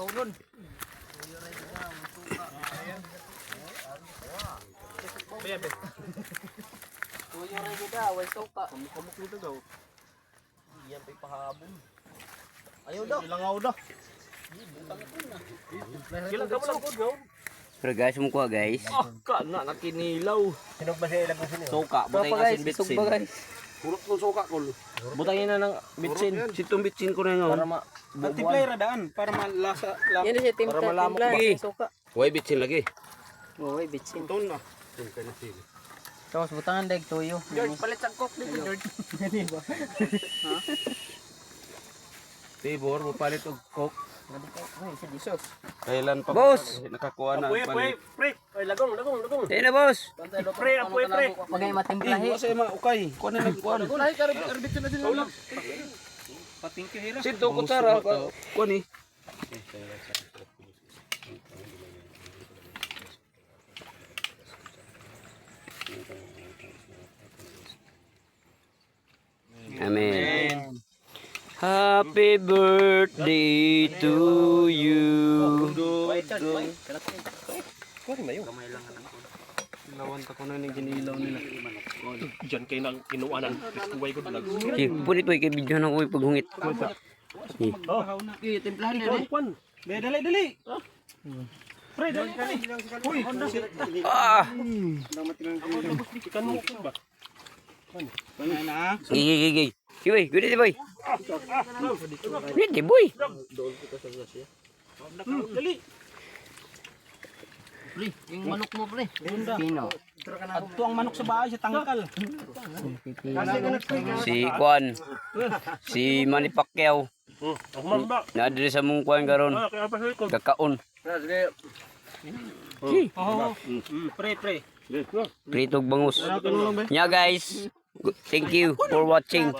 Sabaw nun. Tuyo rin kita, way soka. Kamuk nito daw. Iyan pa'y pahabol. Ayaw daw. Ilangaw daw. Kailan ka mo lang po daw? Pero guys, mukha guys. Ka na nakinilaw. Sinog ba siya ilang sino? Soka, butay asin bitsin. guys. Purot ng soka ko. Butay na ng bitsin. Sitong bitsin ko na nga. Para ma... Multiply radaan para malasa lang. Yan siya Para malamok ba? Suka. Way bitsin lagi. Uy, bitsin. Ton na. Ton ka na sili. Tapos butangan dahil tuyo. George, palit ang coke dito, George. Gani ba? Ha? Tibor, mapalit og coke. Ay, si Jesus. Kailan pa Boss! nakakuha na ang palit. Pre. Ay, lagong. Sige na, boss. Pre, pre. Huwag kayo matimplahi. Kasi mga ukay. Kuha na nagkuha. Ay, karbit na sila. Patingki hira. Sito kutsara. Kuha ni. Amen. Happy birthday to you. Ilawan ta ko na ning ginilaw nila. Diyan kay nang inuanan. Kuway ko dalag. Sige, punit po, ikibidyohan ako yung paghungit. Okay, timplahan na rin. Kwan. Dali. Pre, dali. Uy, Ah! ikan mo ba? Gigi. Sige, boy. Good day, boy. Good day, boy. Dali. Pre, yung manok mo, pre. Pino. Adto ang manok sa bahay sa tangkal. Si Kwan. Si Manny Pacquiao. Ako man ba? Naadiri sa mong Kwan karon. Kaya pa ko. Kakaon. Pre. Pritog bangus. Nya guys. Thank you for watching.